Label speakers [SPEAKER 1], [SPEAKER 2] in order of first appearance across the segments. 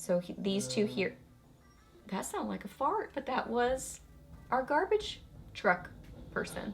[SPEAKER 1] So these two here, that sounded like a fart, but that was our garbage truck person.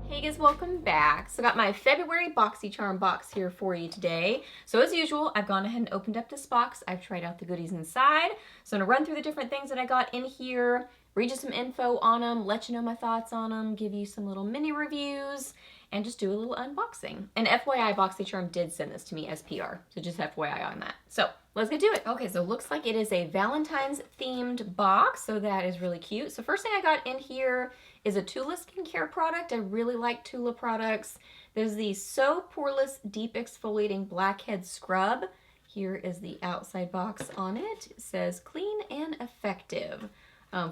[SPEAKER 1] Hey guys, welcome back. So I got my February Boxycharm box here for you today. So as usual, I've gone ahead and opened up this box. I've tried out the goodies inside. So I'm gonna run through the different things that I got in here, read you some info on them, let you know my thoughts on them, give you some little mini reviews, and just do a little unboxing. And FYI, Boxycharm did send this to me as PR, so just FYI on that. So let's get to it. Okay, so it looks like it is a Valentine's themed box, so that is really cute. So first thing I got in here is a Tula Skincare product. I really like Tula products. There's the So Poreless Deep Exfoliating Blackhead Scrub. Here is the outside box on it. It says clean and effective.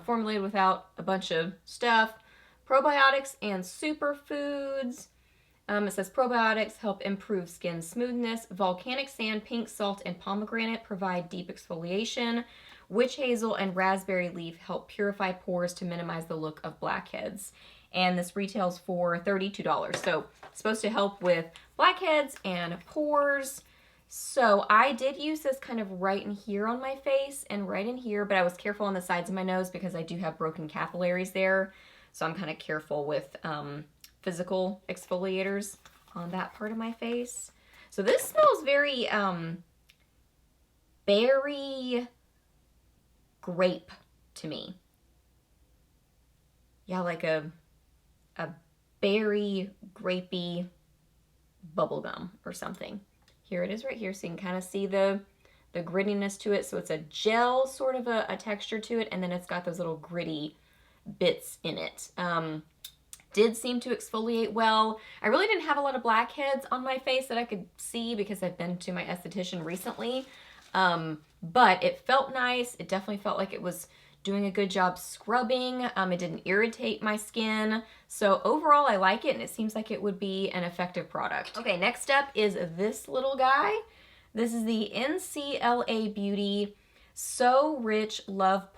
[SPEAKER 1] Formulated without a bunch of stuff. Probiotics and superfoods. It says probiotics help improve skin smoothness. Volcanic sand, pink salt, and pomegranate provide deep exfoliation. Witch hazel and raspberry leaf help purify pores to minimize the look of blackheads. And this retails for $32. So it's supposed to help with blackheads and pores. So I did use this kind of right in here on my face and right in here, but I was careful on the sides of my nose because I do have broken capillaries there. So I'm kind of careful with physical exfoliators on that part of my face. So this smells very berry grape to me. Yeah, like a berry grapey bubble gum or something. Here it is right here, so you can kind of see the grittiness to it. So it's a gel sort of a texture to it, and then it's got those little gritty bits in it. Did seem to exfoliate well. I really didn't have a lot of blackheads on my face that I could see because I've been to my esthetician recently. But it felt nice. It definitely felt like it was doing a good job scrubbing. It didn't irritate my skin. So overall, I like it, and it seems like it would be an effective product. Okay, next up is this little guy. This is the NCLA Beauty So Rich Love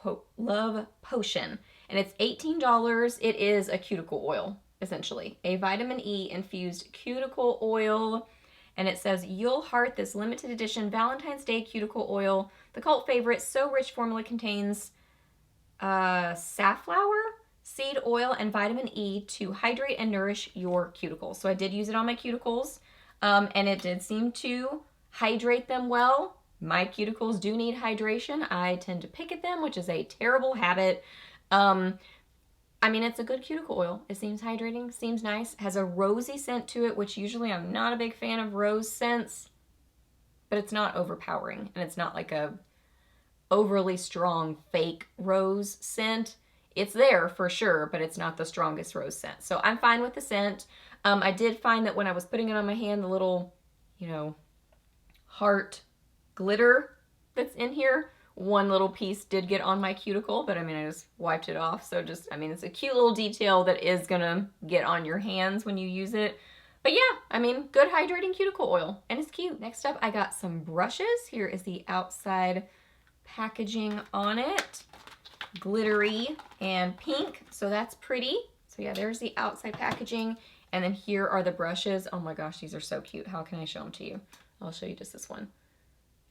[SPEAKER 1] Potion. And it's $18. It is a cuticle oil, essentially. A vitamin E infused cuticle oil. And it says, you'll heart this limited edition Valentine's Day cuticle oil. The cult favorite, So Rich formula contains safflower, seed oil, and vitamin E to hydrate and nourish your cuticles. So I did use it on my cuticles, and it did seem to hydrate them well. My cuticles do need hydration. I tend to pick at them, which is a terrible habit. I mean, it's a good cuticle oil. It seems hydrating, seems nice, has a rosy scent to it, which usually I'm not a big fan of rose scents, but it's not overpowering, and it's not like a overly strong fake rose scent. It's there for sure, but it's not the strongest rose scent. So I'm fine with the scent. I did find that when I was putting it on my hand, the little, heart glitter that's in here, one little piece did get on my cuticle, but I mean, I just wiped it off. So it's a cute little detail that is gonna get on your hands when you use it. But yeah, I mean, good hydrating cuticle oil, and it's cute. Next up, I got some brushes. Here is the outside packaging on it. Glittery and pink, so that's pretty. So yeah, there's the outside packaging. And then here are the brushes. Oh my gosh, these are so cute. How can I show them to you? I'll show you just this one.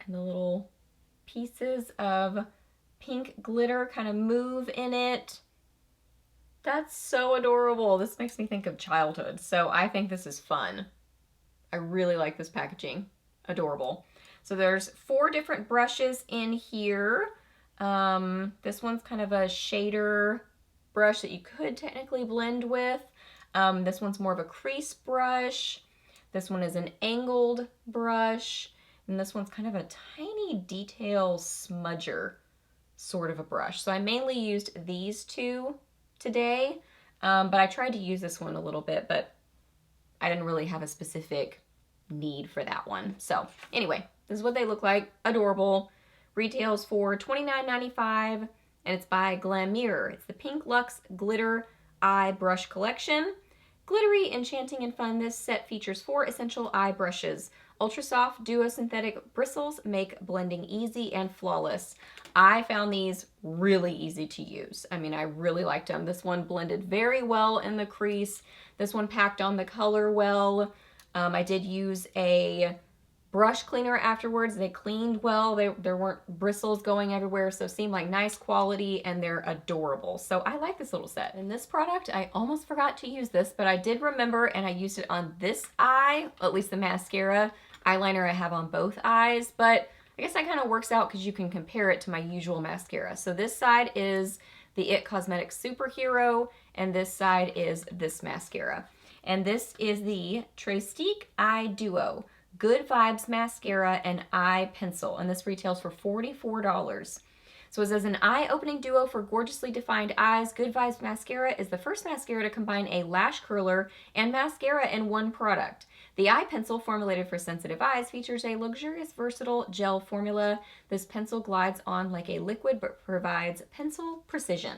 [SPEAKER 1] And the little pieces of pink glitter kind of move in it. That's so adorable. This makes me think of childhood. So I think this is fun. I really like this packaging. Adorable. So there's 4 different brushes in here. This one's kind of a shader brush that you could technically blend with. This one's more of a crease brush. This one is an angled brush. And this one's kind of a tiny detail smudger sort of a brush. So I mainly used these 2 today, but I tried to use this one a little bit, but I didn't really have a specific need for that one. So anyway, this is what they look like. Adorable. Retails for $29.95, and it's by Glamour. It's the Pink Luxe Glitter Eye Brush Collection. Glittery, enchanting, and fun, this set features 4 essential eye brushes. Ultra soft duosynthetic bristles make blending easy and flawless. I found these really easy to use. I mean, I really liked them. This one blended very well in the crease. This one packed on the color well. I did use a brush cleaner afterwards. They cleaned well. There weren't bristles going everywhere, so it seemed like nice quality, and they're adorable. So I like this little set. And this product, I almost forgot to use this, but I did remember, and I used it on this eye, at least the mascara. Eyeliner I have on both eyes, but I guess that kind of works out because you can compare it to my usual mascara. So this side is the IT Cosmetics Superhero, and this side is this mascara. And this is the Trestique Eye Duo Good Vibes Mascara and Eye Pencil, and this retails for $44. So it says, an eye-opening duo for gorgeously defined eyes, Good Vibes Mascara is the first mascara to combine a lash curler and mascara in one product. The eye pencil, formulated for sensitive eyes, features a luxurious, versatile gel formula. This pencil glides on like a liquid but provides pencil precision.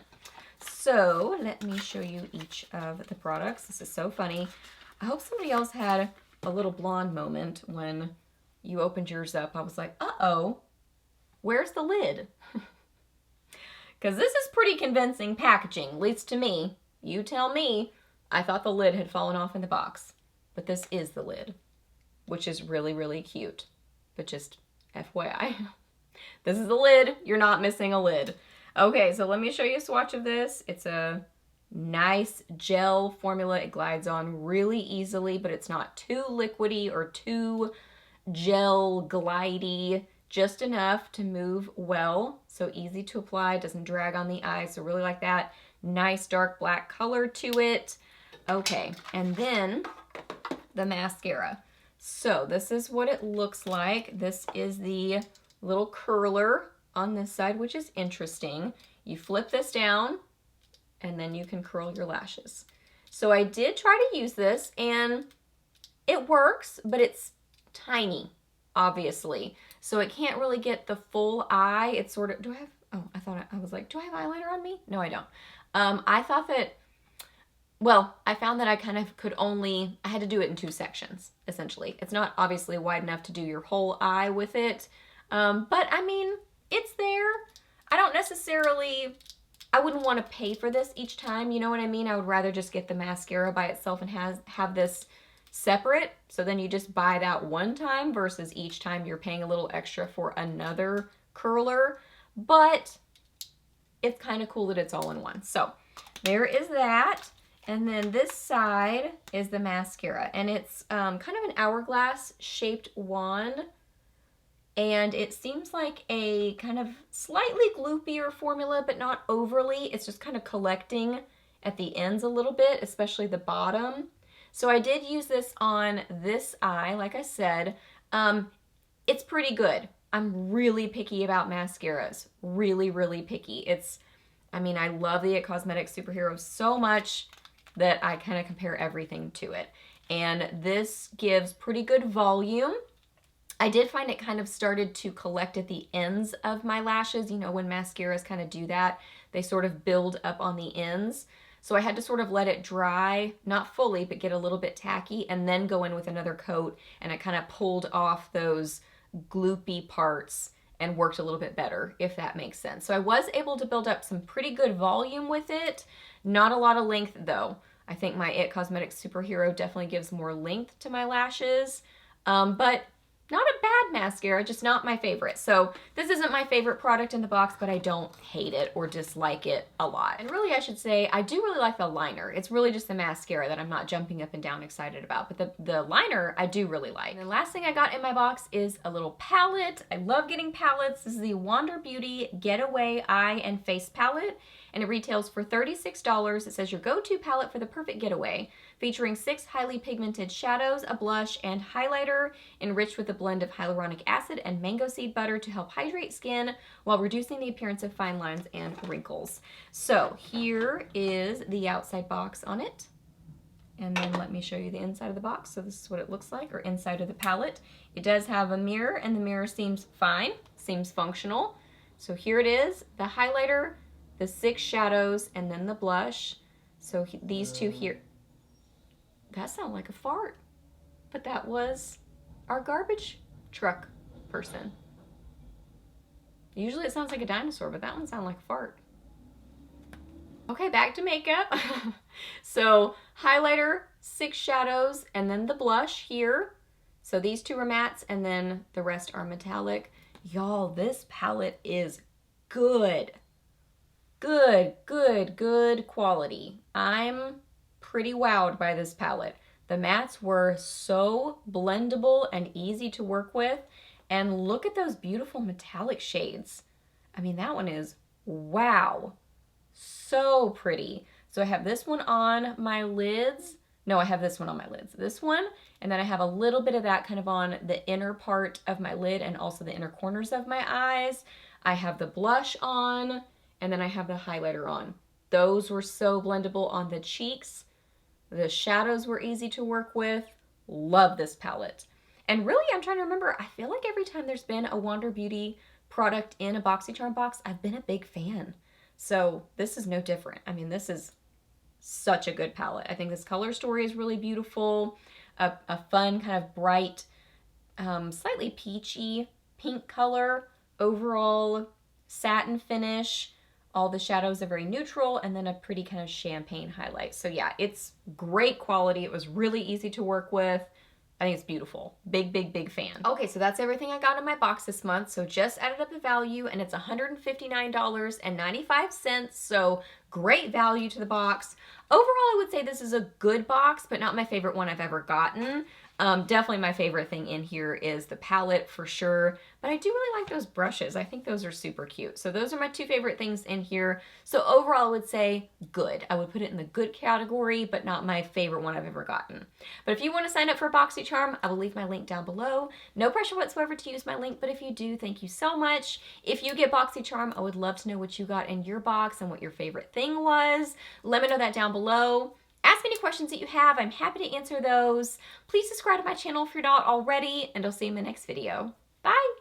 [SPEAKER 1] So let me show you each of the products. This is so funny. I hope somebody else had a little blonde moment when you opened yours up. I was like, uh-oh, where's the lid? Because this is pretty convincing packaging, at least to me. You tell me. I thought the lid had fallen off in the box. But this is the lid, which is really, really cute. But just FYI, this is the lid. You're not missing a lid. Okay, so let me show you a swatch of this. It's a nice gel formula. It glides on really easily, but it's not too liquidy or too gel glidey. Just enough to move well, so easy to apply, doesn't drag on the eye, so really like that. Nice dark black color to it. Okay, and then the mascara. So this is what it looks like. This is the little curler on this side, which is interesting. You flip this down, and then you can curl your lashes. So I did try to use this, and it works, but it's tiny, obviously. So it can't really get the full eye. It's sort of, do I have, oh, I was like, do I have eyeliner on me? No, I don't. I thought that, well, I found that I kind of could only, I had to do it in 2 sections, essentially. It's not obviously wide enough to do your whole eye with it. But I mean, it's there. I don't necessarily, I wouldn't want to pay for this each time, you know what I mean? I would rather just get the mascara by itself and have this separate, so then you just buy that one time versus each time you're paying a little extra for another curler. But it's kind of cool that it's all in one. So there is that. And then this side is the mascara, and it's kind of an hourglass shaped wand, and it seems like a kind of slightly gloopier formula, but not overly. It's just kind of collecting at the ends a little bit, especially the bottom. So I did use this on this eye, like I said. It's pretty good. I'm really picky about mascaras. Really, really picky. I mean, I love the IT Cosmetics Superhero so much that I kind of compare everything to it. And this gives pretty good volume. I did find it kind of started to collect at the ends of my lashes. You know, when mascaras kind of do that, they sort of build up on the ends. So I had to sort of let it dry, not fully, but get a little bit tacky, and then go in with another coat, and it kind of pulled off those gloopy parts and worked a little bit better, if that makes sense. So I was able to build up some pretty good volume with it. Not a lot of length, though. I think my IT Cosmetics Superhero definitely gives more length to my lashes, but not a bad mascara, just not my favorite. So this isn't my favorite product in the box, but I don't hate it or dislike it a lot. And really, I should say, I do really like the liner. It's really just the mascara that I'm not jumping up and down excited about, but the liner I do really like. And the last thing I got in my box is a little palette. I love getting palettes. This is the Wander Beauty Getaway Eye and Face Palette, and it retails for $36. It says your go-to palette for the perfect getaway, featuring 6 highly pigmented shadows, a blush, and highlighter, enriched with a blend of hyaluronic acid and mango seed butter to help hydrate skin while reducing the appearance of fine lines and wrinkles. So here is the outside box on it. And then let me show you the inside of the box. So this is what it looks like, or inside of the palette. It does have a mirror, and the mirror seems fine, seems functional. So here it is, the highlighter, the 6 shadows, and then the blush. So these two here, that sounded like a fart, but that was our garbage truck person. Usually it sounds like a dinosaur, but that one sounded like a fart. Okay, back to makeup. So highlighter, 6 shadows, and then the blush here. So these two are mattes, and then the rest are metallic. Y'all, this palette is good. Good quality. I'm pretty wowed by this palette. The mattes were so blendable and easy to work with. And look at those beautiful metallic shades. I mean, that one is wow. So pretty. So I have this one on my lids. No, I have this one on my lids. This one, and then I have a little bit of that kind of on the inner part of my lid and also the inner corners of my eyes. I have the blush on, and then I have the highlighter on. Those were so blendable on the cheeks. The shadows were easy to work with. Love this palette. And really, I'm trying to remember, I feel like every time there's been a Wander Beauty product in a Boxycharm box, I've been a big fan. So this is no different. I mean, this is such a good palette. I think this color story is really beautiful. A fun kind of bright, slightly peachy pink color. Overall satin finish. All the shadows are very neutral, and then a pretty kind of champagne highlight. So yeah, it's great quality. It was really easy to work with. I think it's beautiful. Big fan. Okay, so that's everything I got in my box this month. So just added up the value, and it's $159.95. So great value to the box. Overall, I would say this is a good box, but not my favorite one I've ever gotten. Definitely my favorite thing in here is the palette for sure, but I do really like those brushes. I think those are super cute. So those are my two favorite things in here. So overall, I would say good. I would put it in the good category, but not my favorite one I've ever gotten. But if you want to sign up for Boxycharm, I will leave my link down below. No pressure whatsoever to use my link, but if you do, thank you so much. If you get Boxycharm, I would love to know what you got in your box and what your favorite thing was. Let me know that down below. Ask any questions that you have. I'm happy to answer those. Please subscribe to my channel if you're not already, and I'll see you in the next video. Bye!